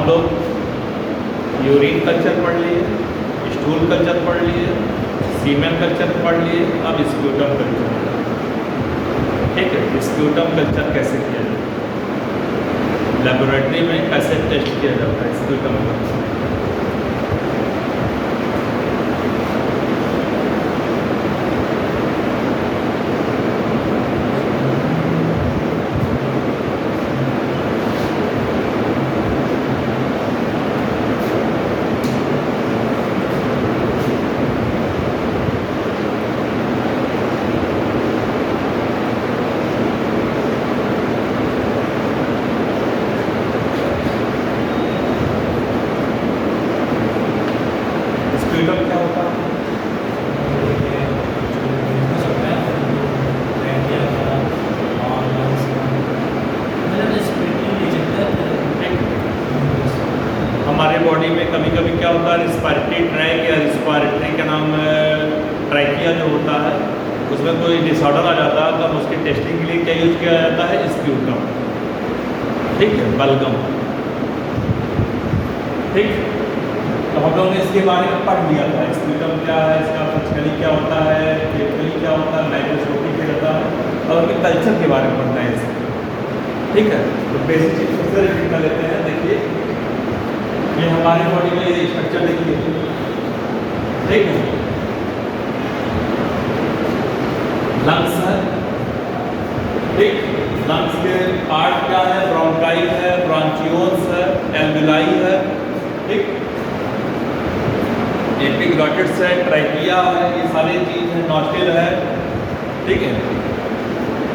लोग urine culture पढ़ लिए, स्टूल कल्चर पढ़ लिए, सीमेन कल्चर पढ़ लिए, अब स्प्यूटम कल्चर। ठीक है, स्प्यूटम कल्चर कैसे किया जाए, लेबोरेटरी में कैसे टेस्ट किया जाता है स्प्यूटम कल्चर। स्प्यूटम क्या होता है? हमारे बॉडी में कभी कभी क्या होता है, रिस्पायरेटरी ट्रैक या रिस्पायरेटरी का नाम ट्रैकिया जो होता है, उसमें कोई डिसऑर्डर आ जाता है तब उसकी टेस्टिंग के लिए क्या यूज किया जाता है, स्प्यूटम। ठीक है, बलगम। ठीक, तो हम लोगों ने इसके बारे में पढ़ लिया था, स्प्यूटम क्या है, इसका फिजिकली क्या होता है, केमिकली क्या होता है, माइक्रोस्कोपिक क्या होता है, और उसके कल्चर के बारे में पढ़ना है इसमें। ठीक है, तो बेसिक चीज सबसे रिपीट कर लेते हैं। देखिए, ये हमारे बॉडी में ये स्ट्रक्चर देखिए। ठीक है, लंग्स है। ठीक, लंग्स के पार्ट क्या है, ब्रोंकाई है, ब्रांचियोल्स है, एल्विलाई है। ठीक, एपिग्लॉटिड्स है, ट्रैकिया है, ये सारी चीज है, नॉस्ट्रिल है। ठीक है,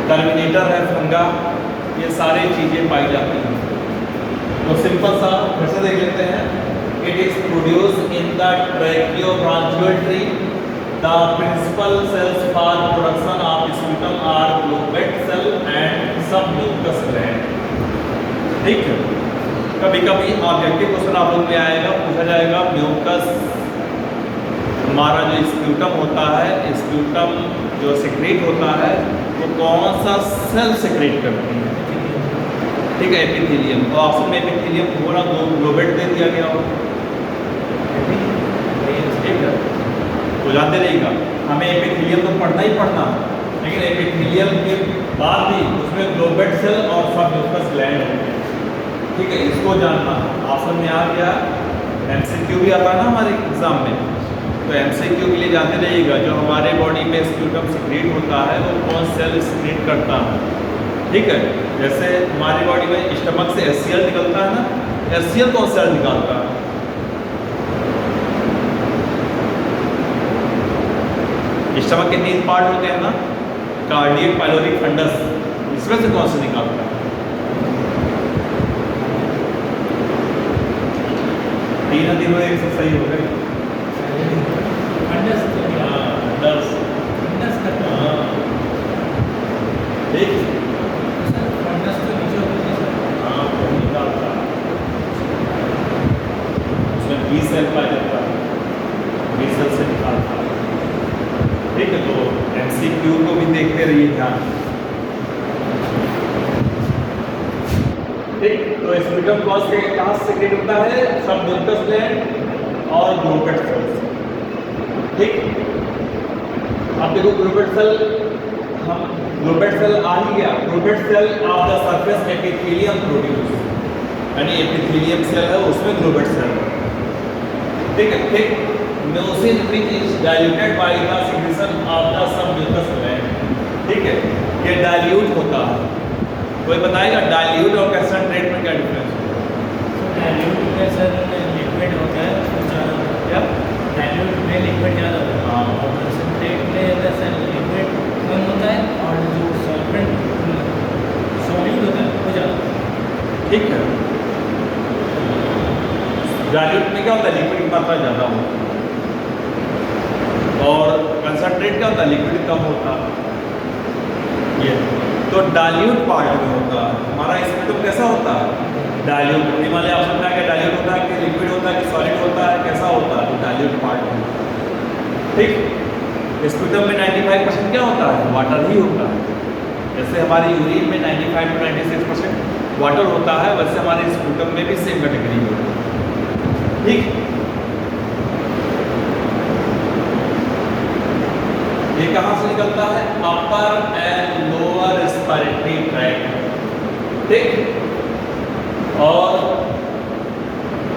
टर्मिनेटर है, फंगा, ये सारी चीजें पाई जाती हैं। तो सिंपल सा फिर से देख लेते हैं। It is produce in the tracheobronchial tree. The principal cells for production of sputum are goblet cell and sub mucus gland. ठीक है, कभी कभी ऑब्जेक्टिव क्वेश्चन आप लोग में आएगा, पूछा जाएगा म्यूकस, हमारा जो स्प्यूटम होता है, स्प्यूटम जो सिक्रेट होता है वो कौन सा सेल सिक्रेट करती है। ठीक है, एपिथेलियम। तो ऑप्शन में एपिथेलियम पूरा ग्लोबेट दे दिया गया हो। ठीक है, तो जानते रहिएगा, हमें एपिथेलियम तो पढ़ना ही पढ़ना है, लेकिन एपिथेलियम के बाद भी उसमें ग्लोबेट सेल और सब म्यूकस ग्लैंड होते हैं। ठीक है, इसको जानना। ऑप्शन में आ गया, एमसीक्यू भी आता है ना हमारे एग्जाम में, तो एमसीक्यू के लिए जानते रहिएगा, जो हमारे बॉडी में स्प्यूटम सिक्रेट होता है वो कौन सेल सिक्रेट करता है। ठीक है, जैसे हमारी बॉडी में स्टमक से एचसीएल निकलता है ना, एचसीएल कौन सेल निकालता है? स्टमक के 3 पार्ट होते हैं ना, कार्डियक, पाइलोरिक, फंडस, इसमें से कौन से निकालता है? तीनों एक से सही हो गए। उसमें बी सेल पाया जाता है, बी सेल से निकालता है। ठीक है, तो एमसीक्यू को भी देखते रहिए ध्यान। ठीक, तो स्प्यूटम कहाँ से सिक्रेट होता है, सब म्यूकस ग्लैंड और ग्लोबेट सेल्स। ठीक, अब देखो ग्लोबेट सेल, हम ग्लोबेट सेल आ ही गया। Goblet cell of the surface epithelium produce, यानी एपिथेलियम सेल है उसमें ग्लोबेट सेल। ठीक है, ठीक, mucin which is diluted by the secretion of the sub mucus gland. ठीक है, ये डाइल्यूट होता है। कोई बताएगा डाइल्यूट और कंसंट्रेट में क्या डिफरेंस है? डाइल्यूट में सर लिक्विड होता है, क्या डाइल्यूट में लिक्विड ज़्यादा होता है। हाँ, और कंसंट्रेट में सर लिक्विड कम होता है और जो सॉल्वेंट सॉलिड होता है वो ज़्यादा होता है। ठीक है, डाइल्यूट में क्या होता है, लिक्विड की मात्रा ज़्यादा होती है, और कंसंट्रेट क्या होता है, लिक्विड कम होता है। ये तो डाइल्यूट पार्ट में होता है हमारा स्प्यूटम। कैसा होता है, डाइल्यूट। हिमालय ऑप्शन में क्या डाइल्यूट होता है कि लिक्विड होता है कि सॉलिड होता है, कैसा होता है, तो डाइल्यूट पार्ट में। ठीक, स्प्यूटम में 95% क्या होता है, वाटर ही होता है। जैसे हमारी यूरिन में 95 to 96% वाटर होता है, वैसे हमारे स्पूटम में भी सेम कैटेगरी होगा। ठीक, ये कहाँ से निकलता है? अपर एंड लोअर रेस्पिरेटरी ट्रैक्ट। ठीक, और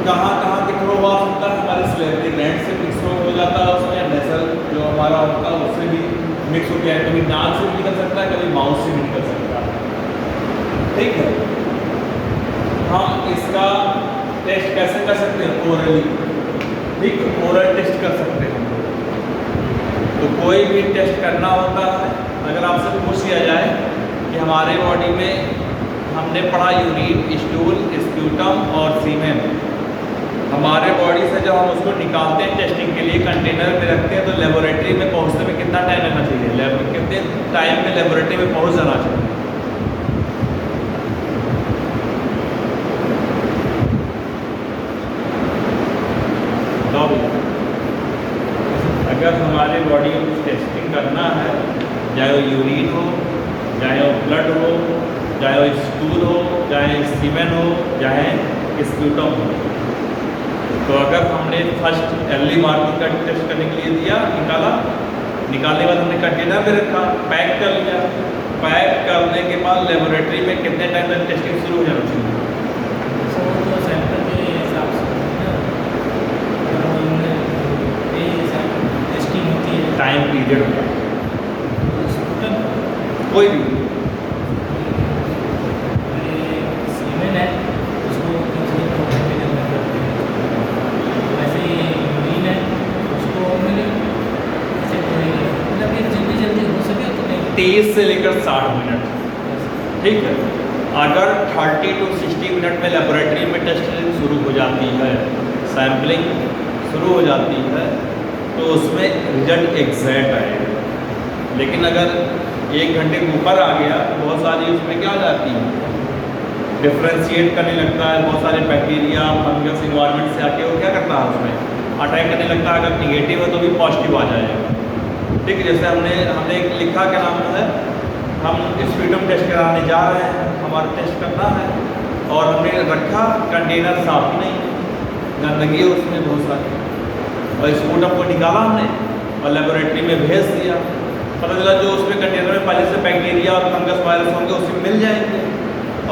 कहाँ कहाँ के थ्रू वास होता है? हमारे सिलेक्टरी ग्लैंड से मिक्स हो जाता है उसमें, नेसल जो हमारा होता है उससे भी मिक्स हो गया है, कभी नाक से भी निकल सकता है, कभी माउथ से भी निकल सकता है। ठीक है, हम इसका टेस्ट कैसे कर सकते हैं? ओरली। ठीक, ओरल टेस्ट कर सकते हैं। तो कोई भी टेस्ट करना होता है, अगर आपसे पूछ लिया जाए कि हमारे बॉडी में हमने पढ़ा यूरिन, स्टूल, स्प्यूटम और सीमेन, हमारे बॉडी से जब हम उसको निकालते हैं टेस्टिंग के लिए कंटेनर में रखते हैं, तो लेबोरेटरी में पहुंचने में कितना टाइम लगना चाहिए? कितने टाइम में लेबोरेटरी में पहुंच जाना चाहिए? अगर हमारे बॉडी में कुछ टेस्टिंग करना है, चाहे वो यूरिन हो, चाहे वो ब्लड हो, चाहे वो स्टूल हो, चाहे सीमेन हो, चाहे स्प्यूटम हो, तो अगर हमने फर्स्ट अर्ली मॉर्निंग का टेस्ट करने के लिए दिया, निकालने के बाद हमने कंटेनर में रखा, पैक कर लिया, पैक करने के बाद लेबोरेटरी में कितने टाइम तक टेस्टिंग शुरू हो जाना चाहिए? टाइम पीरियड होगा कोई भी सीमेन है उसको वैसे यूरिन है उसको मतलब जल्दी जल्दी हो सके तो नहीं 30 से लेकर 60 मिनट। ठीक है, अगर 30 to 60 मिनट में लेबोरेटरी में टेस्टिंग शुरू हो जाती है, सैम्पलिंग शुरू हो जाती है, तो उसमें रिजल्ट एग्जैक्ट आएगा। लेकिन अगर 1 घंटे के ऊपर आ गया तो बहुत सारी उसमें क्या हो जाती है? डिफ्रेंशिएट करने लगता है, बहुत सारे बैक्टीरिया, फंगस इन्वायरमेंट से आके वो क्या करता है उसमें अटैक करने लगता है। अगर निगेटिव है तो भी पॉजिटिव आ जाएगा। ठीक है, जैसे हमने लिखा क्या नाम है, हम स्प्यूटम टेस्ट कराने जा रहे हैं, हमारा टेस्ट करना है, और हमने रखा कंटेनर साफ नहीं, गंदगी है उसमें बहुत सारी, और स्पूटम को निकाला हमने और लेबोरेटरी में भेज दिया। पता चला जो उसमें कंटेनर में पहले से बैक्टीरिया और फंगस वायरस होंगे उसमें मिल जाएंगे,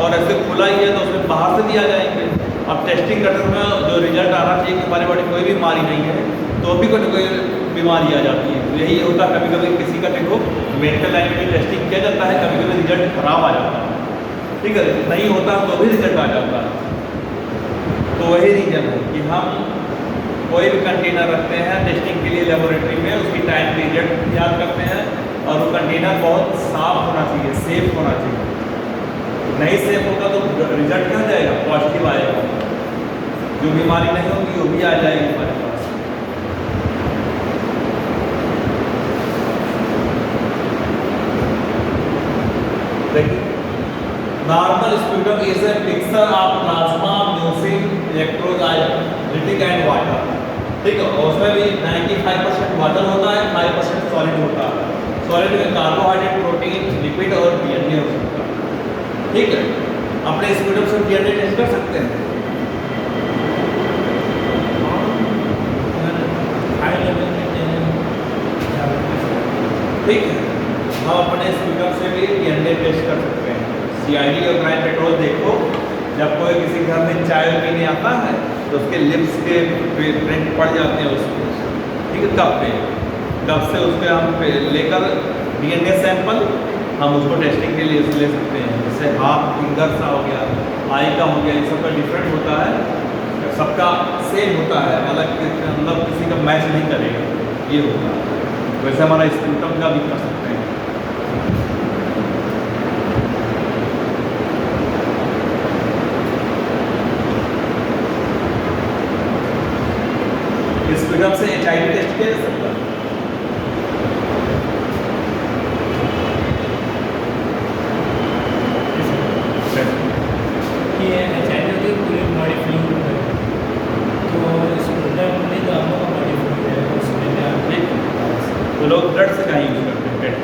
और ऐसे खुला ही है तो उसमें बाहर से भी आ जाएंगे। अब टेस्टिंग करते समय जो रिजल्ट आना चाहिए कि हमारी बॉडी कोई बीमारी नहीं है, तो भी कोई बीमारी आ जाती है। तो यही होता है, कभी कभी किसी का देखो मेडिकल लाइन में टेस्टिंग किया जाता है, कभी कभी रिजल्ट खराब आ जाता है। ठीक है, नहीं होता तो भी रिजल्ट आ जाता है। तो वही रीजन है कि हम कोई भी कंटेनर रखते हैं टेस्टिंग के लिए लेबोरेटरी में, उसकी टाइम पीरियड याद करते हैं, और वो कंटेनर बहुत साफ होना चाहिए, सेफ होना चाहिए। नहीं सेफ होगा तो रिजल्ट क्या जाएगा? पॉजिटिव आएगा, जो बीमारी नहीं होगी वो भी आ जाएगी हमारे पास। देखिए, normal sputum is a mixture of plasma, mucin, electrolytic and water. ठीक है, उसमें भी 95% वाटर होता है, 5% सॉलिड होता है। सॉलिड में कार्बोहाइड्रेट, प्रोटीन, लिपिड और डीएनए हो सकता है। ठीक है, अपने स्प्यूटम से डीएनए टेस्ट कर सकते हैं। ठीक है, हम अपने स्प्यूटम से भी डीएनए टेस्ट कर सकते हैं। CID और क्राइम पेट्रोल देखो, जब कोई किसी घर में चाय पीने आता है तो उसके लिप्स के प्रिंट पड़ जाते हैं उसको। ठीक है, कप से उस पर हम लेकर डीएनए सैंपल हम उसको टेस्टिंग के लिए ले सकते हैं। जैसे हाथ फिंगर सा हो गया, आई का हो गया, इन सब का डिफरेंट होता है, सबका सेम होता है, मतलब किसी का मैच नहीं करेगा, ये होता है। वैसे हमारा स्प्यूटम का भी कर सकते हैं। स्प्यूटम से HIV टेस्ट किया जा सकता है। तो लोग ब्लड से कहाँ यूज करते हैं टेस्ट?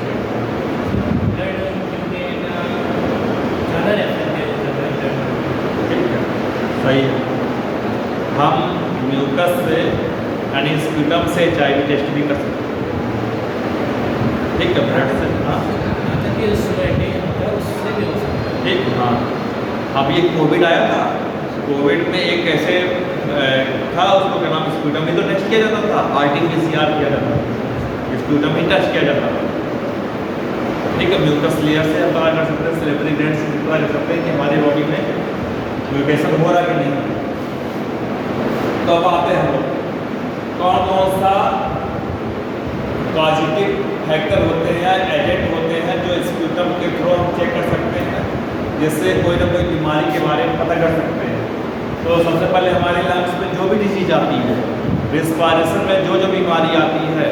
सही है। हम म्यूकस से यानी स्प्यूटम से HIV टेस्ट भी कर सकते हैं, ठीक है, ब्लड से। हाँ मतलब कि स्वेटिंग होता है उससे भी हो सकता है। ठीक, हाँ। अब ये कोविड आया था, कोविड में एक ऐसे था, उसको क्या नाम, स्प्यूटम ही तो टेस्ट किया जाता था, RT-PCR किया जाता था, स्प्यूटम ही टेस्ट किया जाता था, ठीक है। म्यूकस लेयर से हम पता कर सकते हैं, सेलेब्री ग्लैंड से पता कर सकते हैं कि हमारी बॉडी में म्यूटेशन हो रहा है कि नहीं। तो अब आते हैं हम लोग कौन कौन सा पॉजिटिव फैक्टर होते हैं या एजेंट होते हैं जो स्प्यूटम के थ्रू हम चेक कर सकते हैं, जिससे कोई ना कोई बीमारी के बारे में पता कर सकते हैं। तो सबसे पहले हमारे लंग्स में जो भी डिजीज आती है, रिस्पायरेशन में जो जो बीमारी आती है,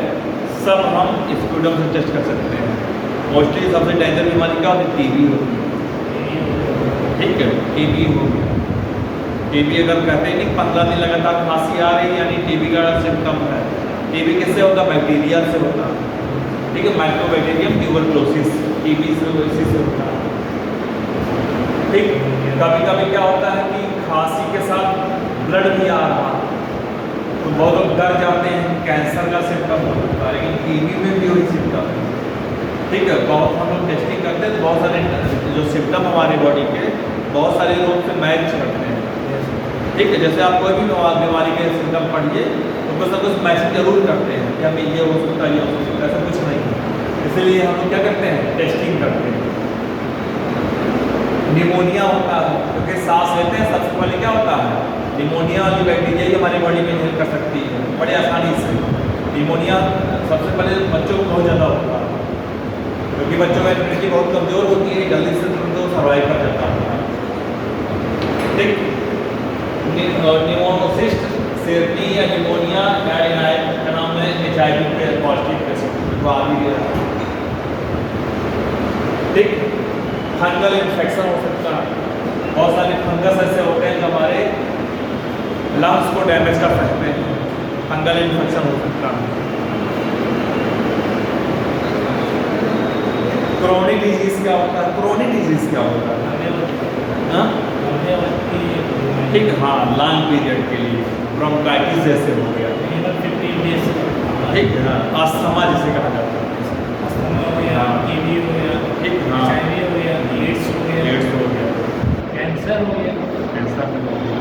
सब हम स्प्यूटम से टेस्ट कर सकते हैं। मोस्टली सबसे डेंजर बीमारी क्या होती है? TB होती है, ठीक है। TB हो गया, TB अगर कहते हैं नहीं 15 दिन लगातार खांसी आ रही है यानी TB का सिम्टम है। TB किससे होता है? बैक्टीरिया से होता है, ठीक है, माइक्रोबैक्टीरियम ट्यूबरक्लोसिस, TB से इसी से होता है, ठीक। कभी कभी क्या होता है कि खांसी के साथ ब्लड भी आ रहा है, तो बहुत लोग डर जाते हैं, कैंसर का सिम्टम हो सकता है, लेकिन TB में भी वही सिम्टम है, ठीक है। बहुत हम लोग टेस्टिंग करते हैं तो बहुत सारे जो सिम्टम हमारी बॉडी के बहुत सारे लोग से मैच करते हैं, ठीक है। जैसे आप कोई भी बीमारी के सिम्टम पढ़िए तो कुछ ना कुछ मैचिंग जरूर करते हैं कि हमें ये हो सकता है, ये हो सकता है, ऐसा कुछ नहीं। इसलिए हम लोग क्या करते हैं? टेस्टिंग करते हैं। निमोनिया होता है, क्योंकि सांस लेते हैं, सबसे पहले क्या होता है? निमोनिया वाली बैक्टीरिया ही हमारी बॉडी में इन्हेल कर सकती है बड़े आसानी से। निमोनिया सबसे पहले बच्चों को बहुत ज़्यादा होता है, क्योंकि बच्चों में इम्यूनिटी बहुत कमज़ोर होती है, जल्दी से तुरंत सर्वाइव कर जाता है, ठीक। निमोनोसिस्ट, सेरनी या निमोनिया का नाम है HIV के पॉजिटिव पेशेंट को आ भी गया, ठीक। फंगल इन्फेक्शन हो सकता है, बहुत सारे फंगस ऐसे होते हैं जो हमारे लंग्स को डैमेज कर सकते हैं, फंगल इन्फेक्शन हो सकता है। क्रोनिक डिजीज क्या होता है? क्रोनिक डिजीज क्या होता है? हाँ ठीक, हाँ, लॉन्ग पीरियड के लिए ब्रोंकाइटिस जैसे हो गया, 15 डेज, ठीक है, अस्थमा जिसे कहा जाता है, अस्थमा हो गया, TB हो गया, ठीक, हाँ, HIV हो गया, एड्स हो गया, एड्स हो गया, कैंसर हो गया, कैंसर हो गया,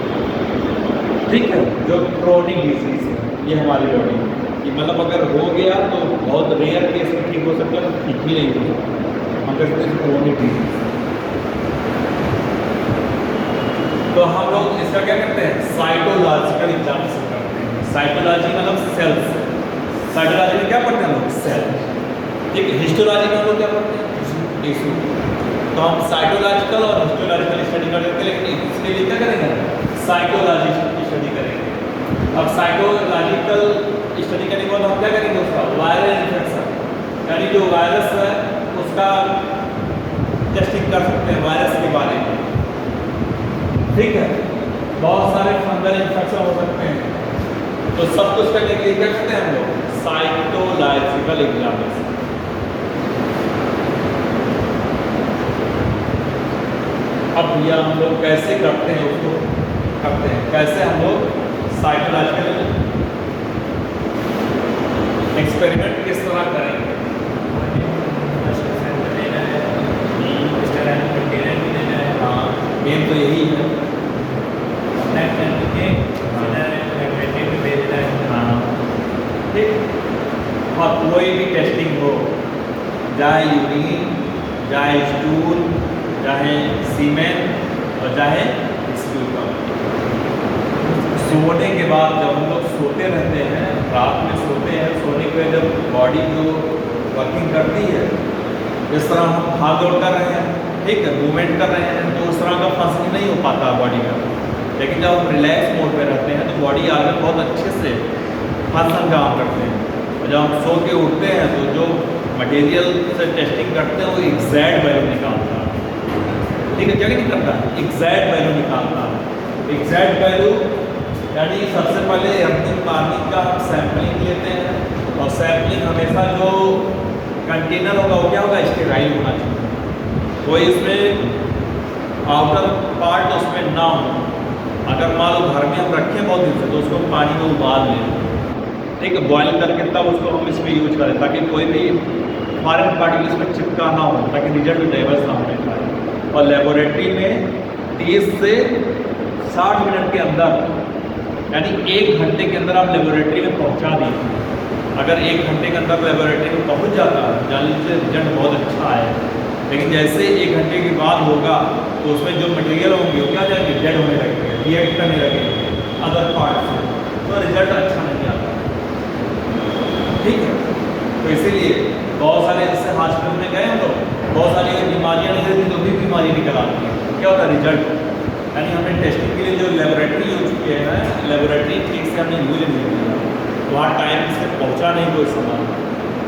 ठीक है। जो क्रोनिक डिजीज है ये हमारी बॉडी में, कि मतलब अगर हो गया तो बहुत रेयर केस में ठीक हो सकता है, तो ठीक ही नहीं हो सकता, हम कहते हैं क्रोनिक डिजीज। तो हम लोग इसका क्या करते हैं? साइटोलॉजिकल एग्जामिनेशन करते हैं। साइटोलॉजी मतलब सेल्स, साइटोलॉजी में क्या पढ़ते हैं हम लोग? सेल, ठीक है। हिस्टोलॉजी में हम लोग क्या पढ़ते हैं? टिश्यू। तो हम साइटोलॉजिकल और हिस्टोलॉजिकल स्टडी करते हैं, लेकिन इसके लिए क्या करेंगे? साइटोलॉजी की स्टडी करेंगे। अब साइटोलॉजिकल स्टडी करने के बाद हम क्या करेंगे? उसका वायरल इन्फेक्शन, यानी जो वायरस है उसका टेस्टिंग कर सकते हैं, वायरस के बारे में, ठीक है। बहुत सारे फंगल इन्फेक्शन हो सकते हैं, तो सब कुछ करने के लिए क्या करते हैं हम लोग? Cytological examination. अब भैया हम लोग कैसे करते हैं उसको करते हैं, कैसे हम लोग साइटोलॉजिकल एक्सपेरिमेंट किस तरह करेंगे? हाँ, मेन तो यही है। हाँ, ठीक। हाँ, कोई भी टेस्टिंग हो, चाहे यूरिन, चाहे स्टूल, चाहे सीमेन और चाहे स्प्यूटम, सोने के बाद जब हम लोग सोते रहते हैं, रात में सोते हैं, सोने के बाद जब बॉडी जो वर्किंग करती है, जिस तरह हम भाग दौड़ कर रहे हैं, ठीक है, मूवमेंट कर रहे हैं, तो उस तरह का फंक्शन नहीं हो पाता बॉडी का। लेकिन जब हम रिलैक्स मोड पे रहते हैं तो बॉडी आगे बहुत अच्छे से फंक्शन काम करते हैं, और जब हम सो के उठते हैं तो जो मटेरियल से टेस्टिंग करते हैं वो एग्जैक्ट वैल्यू निकालता है, ठीक है। क्या नहीं करता है? एग्जैक्ट वैल्यू निकालता है। एग्जैक्ट वैल्यू यानी सबसे पहले अर्निंग मार्निंग का हम सैम्पलिंग लेते हैं, और सैम्पलिंग हमेशा जो कंटेनर होगा वो क्या होगा? स्टेराइल होना चाहिए, कोई इसमें आउटर पार्ट उसमें ना हो, अगर मान लो घर में हम रखें बहुत दिन से तो उसको पानी में उबाल लें, ठीक है, बॉयल करके तब उसको हम इसमें यूज करें ताकि कोई भी फॉरेन पार्टिकल इसमें चिपका ना हो, ताकि रिजल्ट डाइवर्स ना होने पाए। और लेबोरेटरी में 30 से 60 मिनट के अंदर, यानी 1 घंटे के अंदर आप लेबोरेटरी में पहुंचा दीजिए। अगर 1 घंटे के अंदर लेबोरेटरी में पहुंच जाता है, जान लीजिए रिजल्ट बहुत अच्छा है। लेकिन जैसे 1 घंटे के बाद होगा तो उसमें जो मटेरियल होंगे वो क्या जाएंगे, डेड होने लगेंगे, रिएक्ट करने लगेंगे अदर पार्ट से, तो रिजल्ट अच्छा नहीं आता। ठीक है, तो इसीलिए बहुत सारे जैसे हॉस्पिटल में गए हम लोग, बहुत सारी बीमारियाँ निकल थी तो भी बीमारी निकल आती है, क्या होता है रिजल्ट, यानी हमने टेस्टिंग के लिए जो लेबोरेटरी यूज किए हैं, लेबोरेटरी ठीक से हमने यूज नहीं किया, वहाँ टाइम से पहुँचा नहीं कोई सामान,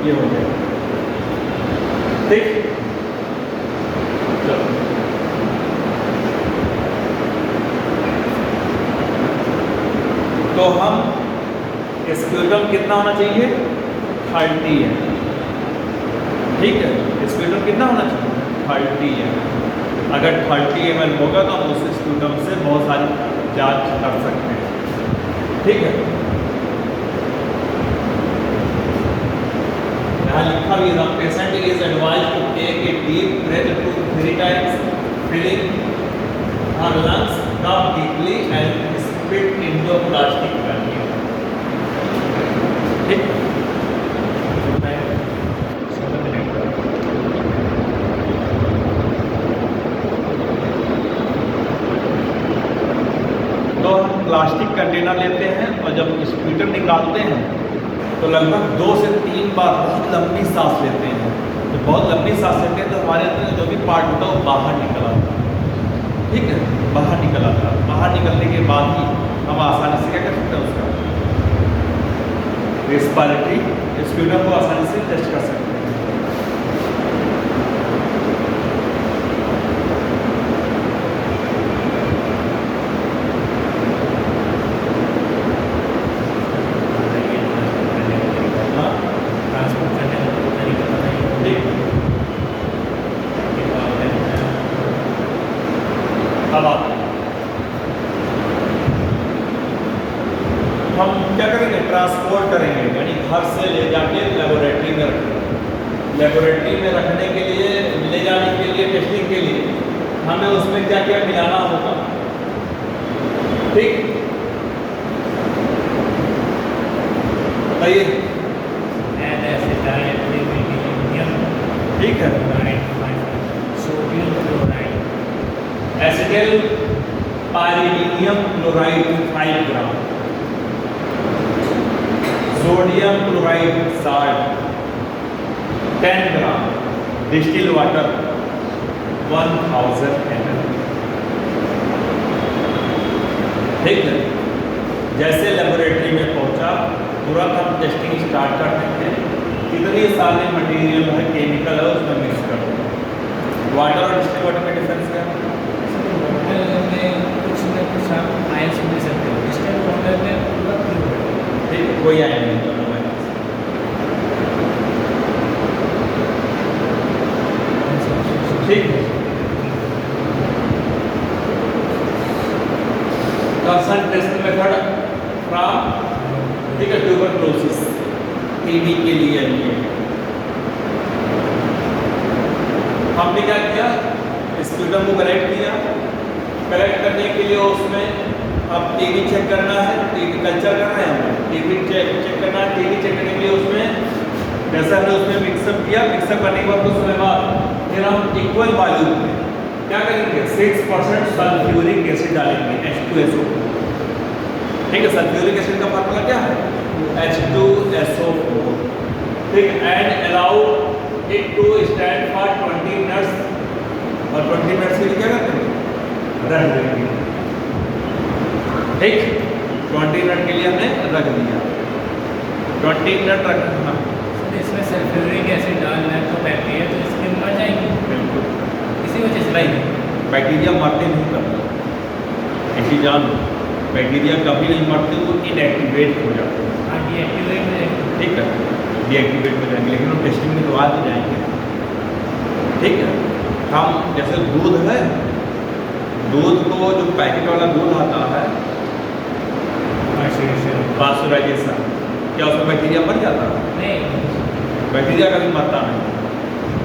ये हो गया। ठीक, तो हम स्प्यूटम कितना होना चाहिए, 30 है। ठीक है, स्प्यूटम कितना होना चाहिए, 30 है। अगर 30 ml होगा तो हम उस स्प्यूटम से बहुत सारी जांच कर सकते हैं। ठीक है, यहाँ लिखा भी है, patient is advised to take a deep breath 2 to 3 times, filling her lungs up deeply and spit into a plastic container. ठीक, तो हम प्लास्टिक कंटेनर लेते हैं और जब स्प्यूटर निकालते हैं तो लगभग 2 से 3 बार बहुत लंबी सांस लेते हैं। जब बहुत लंबी सांस लेते हैं तो हमारे अंदर जो भी पार्ट होता है वो बाहर निकल आता है। ठीक है, बाहर निकल आता है। बाहर निकलने के बाद ही हम आसानी से क्या कर सकते हैं, उसका रेस्पिरेटरी स्प्यूटम को आसानी से टेस्ट कर सकते हैं। हम क्या करेंगे, ट्रांसपोर्ट करेंगे, यानी घर से ले जाके लेबोरेटरी में रखेंगे। लेबोरेटरी में रखने के लिए, ले जाने के लिए, टेस्टिंग के लिए हमें उसमें क्या क्या मिलाना होगा। ठीक, बताइए। ठीक है, सोडियम क्लोराइड, एसिटिल पायरिडियम क्लोराइड 5 ग्राम, सोडियम क्लोराइड साल्ट 10 ग्राम, डिस्टिल वाटर 1000 ml। ठीक है, जैसे लेबोरेटरी में पहुंचा तुरंत हम टेस्टिंग स्टार्ट कर देते हैं। कितनी सारे मटेरियल है, केमिकल है, उसमें मिक्स कर देते हैं। वाटर और डिस्टिल वाटर में डिफरेंस क्या है? में कुछ न कुछ आप आयंस मिल सकते हो, डिस्टिल्ड वाटर में पूरा प्योर है। ठीक, कोई आया नहीं तो ठीक है। कंसंट्रेशन मेथड फ्रॉम, ठीक है, ट्यूबरक्लोसिस, टीबी के लिए ये हमने क्या किया, स्प्यूटम को कलेक्ट किया। कलेक्ट करने के लिए उसमें अब टीबी चेक करना है, टीबी कल्चर कर रहे हैं, टीबी चेक करना है। टीबी चेक करने के लिए उसमें जैसा हमने उसमें मिक्सअप किया, मिक्सअप करने के बाद कुछ समय बाद फिर हम इक्वल वॉल्यूम में क्या करेंगे, 6% सल्फ्यूरिक एसिड डालेंगे, H2SO। ठीक है, सल्फ्यूरिक एसिड का फार्मूला क्या है, H2SO4। ठीक, and allow it to stand for 20 minutes, और 20 मिनट्स के लिए क्या करते हैं, रख देंगे। ठीक, 20 मिनट के लिए हमने रख दिया, 20 मिनट रखना। इसमें सल्फ्यूरिक एसिड डालना है तो बैक्टीरिया तो इसमें मर जाएंगे। बिल्कुल, इसी वजह से नहीं, बैक्टीरिया मरते नहीं करते, ऐसी जान लो, बैक्टीरिया कभी नहीं मरते, वो इनएक्टिवेट हो जाते हैं। हाँ, डीएक्टिवेट हो जाएंगे। ठीक है, डीएक्टिवेट हो जाएंगे, लेकिन हम टेस्टिंग में तो आ ही जाएंगे। ठीक है, हम जैसे दूध है, दूध को जो पैकेट वाला दूध आता है पास्चराइजेशन, क्या उसमें बैक्टीरिया मर जाता है? नहीं, बैक्टीरिया कभी मरता नहीं,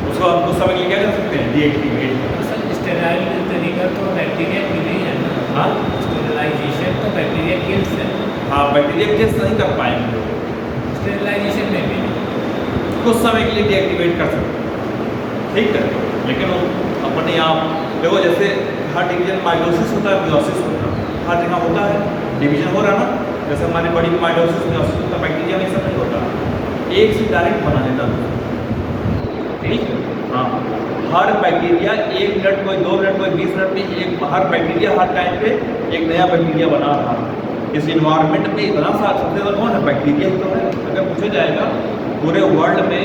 उसको हम कुछ समय के लिए क्या कर सकते हैं, डीएक्टिवेट। सर स्टेराइल तरीका तो बैक्टीरिया किल ही है ना। हाँ, स्टेरिलाइजेशन तो बैक्टीरिया किल्स है। हाँ, बैक्टीरिया किल्स नहीं कर पाएंगे, स्टेरिलाइजेशन में भी कुछ समय के लिए डीएक्टिवेट कर सकते हैं, ठीक है। लेकिन वो अपने आप देखो, जैसे हर डिवीजन माइटोसिस होता है, मियोसिस होता है, हर जगह होता है, डिवीजन हो रहा है ना। जैसे हमारी बॉडी में माइटोसिस मियोसिस होता है, बैक्टीरिया में सब नहीं होता, एक से डायरेक्ट बना लेता है, ठीक है। हाँ, हर बैक्टीरिया 1 मिनट कोई 2 मिनट कोई 20 मिनट में एक हर बैक्टीरिया हर टाइम पे एक नया बैक्टीरिया बना रहा है। इस इन्वायरमेंट में इतना सारा सबसे ज़्यादा कौन है, बैक्टीरिया ही तो है। अगर पूछा जाएगा पूरे वर्ल्ड में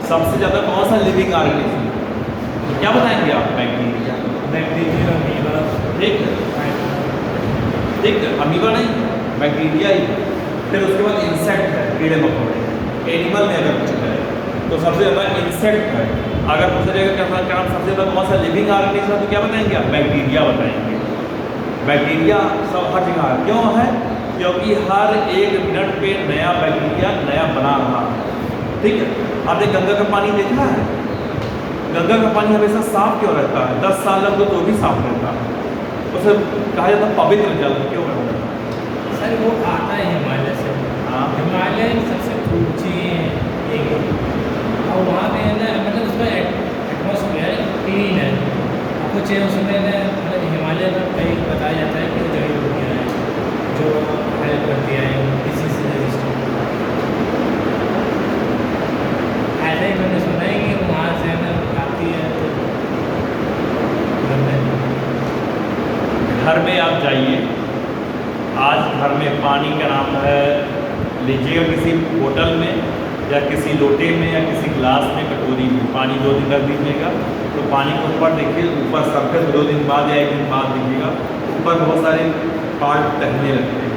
सबसे ज़्यादा कौन सा लिविंग ऑर्गेनिज्म, क्या बताएंगे आप? बैक्टीरिया। बैक्टीरिया अमीबा, ठीक है, ठीक है, अमीबा नहीं, बैक्टीरिया ही। फिर उसके बाद इंसेक्ट है, कीड़े मकोड़े। एनिमल में अगर पूछा जाए तो सबसे ज़्यादा इंसेक्ट है। अगर पूछा जाएगा क्या सबसे ज़्यादा कौन सा लिविंग ऑर्गेनिज्म है, तो क्या बताएंगे आप? बैक्टीरिया बताएंगे। बैक्टीरिया सब हर जगह है, क्यों है? क्योंकि हर 1 मिनट पे नया बैक्टीरिया नया बना रहा है, ठीक है। आपने गंगा का पानी देखा है? गंगा का पानी हमेशा साफ क्यों रहता है? 10 साल लगो तो भी साफ रहता है, उसे कहा जाता है पवित्र जल, क्यों रहता है? सर वो आता है हिमालय से। हाँ, हिमालय सबसे ऊंची एक, और वहाँ पे है ना, मतलब उसका एटमॉस्फेयर क्लीन है। आपको चाहिए उसमें ना, मतलब हिमालय में कहीं बताया जाता है कि जड़ी बूटियाँ हैं जो हेल्प करती है किसी से रजिस्टर। ऐसा ही मैंने सुना है कि वहाँ से ना आती है तो घर में आप जाइए, आज घर में पानी का नाम है, लीजिएगा किसी बोतल में या किसी लोटे में या किसी गिलास में, कटोरी में पानी 2 दिन रख दीजिएगा, तो पानी के ऊपर देखिए, ऊपर सरफेस 2 दिन बाद या 1 दिन बाद दीजिएगा, ऊपर बहुत सारे पार्ट टहलने लगते हैं,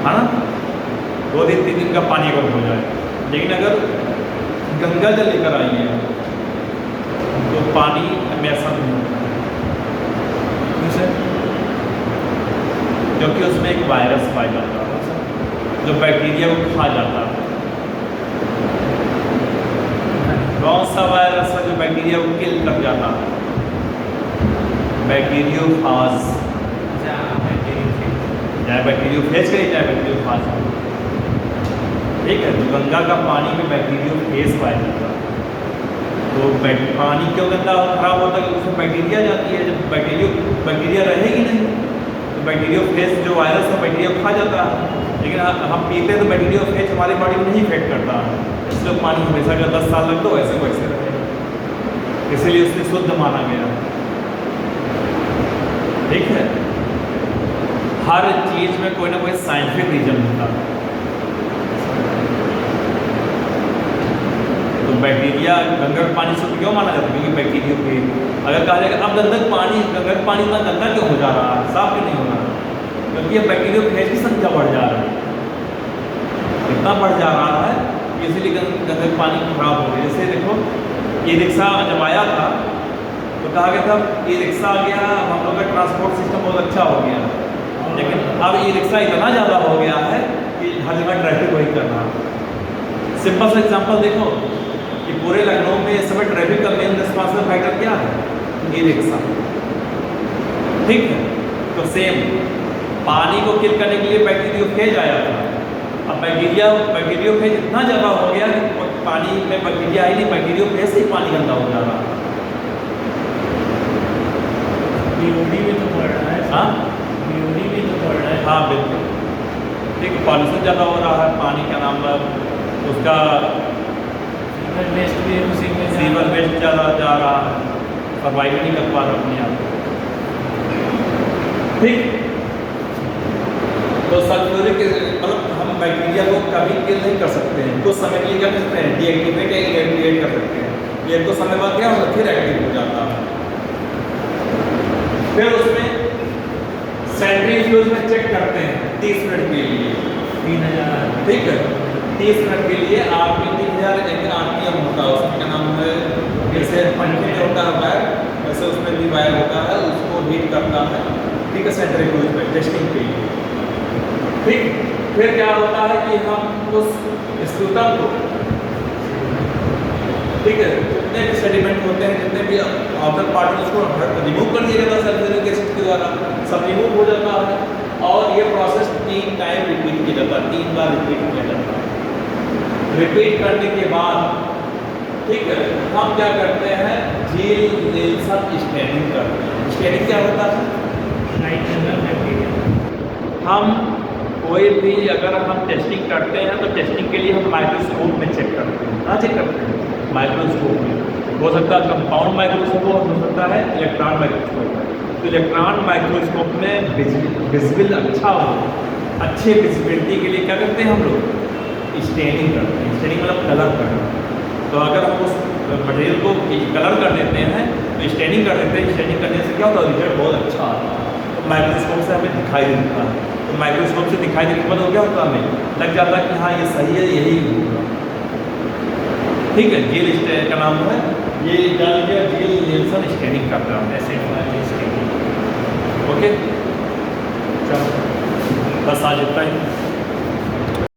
है ना। 2 दिन 3 दिन का पानी अगर हो जाए। लेकिन अगर गंगा जल लेकर आइए तो पानी में ऐसा नहीं होता, क्योंकि उसमें एक वायरस पाया जाता है जो बैक्टीरिया को खा जाता है। कौन सा वायरस है जो बैक्टीरिया को किल कर जाता है? बैक्टीरियोफाज, चाहे बैक्टीरियोफेज कहिए चाहे बैक्टीरियोफाज, ठीक है। तो गंगा का पानी में बैक्टीरियोफेज पाया जाता है। तो पानी क्यों गंदा खराब होता है? क्योंकि उसमें बैक्टीरिया जाती है। जब बैक्टीरिया रहेगी नहीं तो बैक्टीरियोफेज जो वायरस है बैक्टीरिया खा जाता है। लेकिन हम पीते हैं तो बैक्टीरियोफेज हमारे बॉडी में नहीं इफेक्ट करता, इसलिए पानी हमेशा का 10 साल लग तो वैसे वैसे रहे, इसीलिए उसे शुद्ध माना गया, ठीक है। हर चीज़ में कोई ना कोई साइंटिफिक रीजन होता है। तो बैक्टीरिया गंगा का पानी शुद्ध क्यों माना जाता है? क्योंकि बैक्टीरियोफेज। अगर कहा जाएगा अब गंगा का पानी इतना गंदा क्यों हो जा रहा है, साफ क्यों नहीं हो रहा? क्योंकि ये बैक्टीरियोफेज की संख्या बढ़ जा रही है, इतना बढ़ जा रहा है, इसीलिए गंगा का पानी खराब हो गया। जैसे देखो, ई रिक्शा जब आया था तो कहा गया था ई रिक्शा आ गया, हम लोग का ट्रांसपोर्ट सिस्टम बहुत अच्छा हो गया, लेकिन अब ई रिक्शा इतना ज़्यादा हो गया है कि हर जगह ट्रैफिक वही कर रहा है। सिंपल सा एग्जाम्पल देखो कि पूरे लखनऊ में इस समय ट्रैफिक का मेन रिस्पॉन्सिबल फैक्टर क्या है? ई रिक्शा, ठीक है। तो सेम पानी को किल करने के लिए बैक्टीरियोफेज आया था। अब बैक्टीरियोफेज इतना ज़्यादा हो गया कि पानी में बैक्टीरिया ही नहीं, बैक्टीरियोफेज से ही पानी गंदा हो जा रहा है। बीओडी भी तो बढ़ रहा है। हाँ, बीओडी भी तो बढ़ रहा है। हाँ बिल्कुल, ठीक। पॉल्यूशन ज़्यादा हो रहा है, पानी का नाम उसका सीवर वेस्ट भी उसी में सीवर वेस्ट ज़्यादा जा रहा है, सर्वाइव नहीं कर पा रहा अपने आप, ठीक। तो सल्फ्यूरिक मतलब हम बैक्टीरिया को कभी किल नहीं कर सकते हैं, कुछ समय के लिए क्या कर सकते हैं? डीएक्टिवेट या इनएक्टिवेट कर सकते हैं। ये कुछ समय बाद क्या होगा? फिर एक्टिव हो जाता है। फिर उसमें सेंट्रीफ्यूज में चेक करते हैं 30 मिनट के लिए, 3000, ठीक है। 30 मिनट के लिए आरपी 3000 एक आरपीएम होता है, उसका नाम है, जैसे पंखे में होता है वायर, वैसे उसमें भी वायर होता है, उसको हीट करता है ठीक है, सेंट्रीफ्यूज में टेस्टिंग के लिए। ठीक, फिर क्या होता है कि हम उस स्क्रूटम को, ठीक है, जितने भी सेडिमेंट होते हैं, जितने भी आउटर पार्टिकल्स को रिमूव कर दिया जाता है सल्फ्यूरिक एसिड के द्वारा, सब रिमूव हो जाता है। और ये प्रोसेस 3 टाइम रिपीट किया जाता है, 3 बार रिपीट किया जाता है। रिपीट करने के बाद, ठीक है, हम क्या करते हैं, झील नेल्सन स्टैनिंग करते हैं। स्टैनिंग क्या होता है? Nitrogen bacteria. हम कोई भी अगर हम टेस्टिंग करते हैं तो टेस्टिंग के लिए हम माइक्रोस्कोप में चेक करते हैं। कहाँ चेक करते हैं? माइक्रोस्कोप में। हो सकता है कंपाउंड माइक्रोस्कोप, हो सकता है इलेक्ट्रॉन माइक्रोस्कोप। तो इलेक्ट्रॉन माइक्रोस्कोप में विजिबल अच्छा हो, अच्छे विजिबिलिटी के लिए क्या करते हैं हम लोग? स्टेनिंग करते हैं। स्टेनिंग मतलब कलर करना। तो अगर हम उस मटेरियल को कलर कर देते हैं तो स्टेनिंग कर देते हैं, स्टेनिंग करने से क्या होता है, रिजल्ट बहुत अच्छा आता है। तो माइक्रोस्कोप से हमें दिखाई देता है, तो माइक्रोस्कोप से दिखाई देने के बाद क्या होता है, हमें लग जाता है कि हाँ ये सही है, यही होगा। ठीक है, झील स्टेनिंग का नाम है, ये जान लिया, झील नेल्सन स्टेनिंग करता है। एसिड वाली स्टेनिंग। ओके, चलो बस आज इतना ही।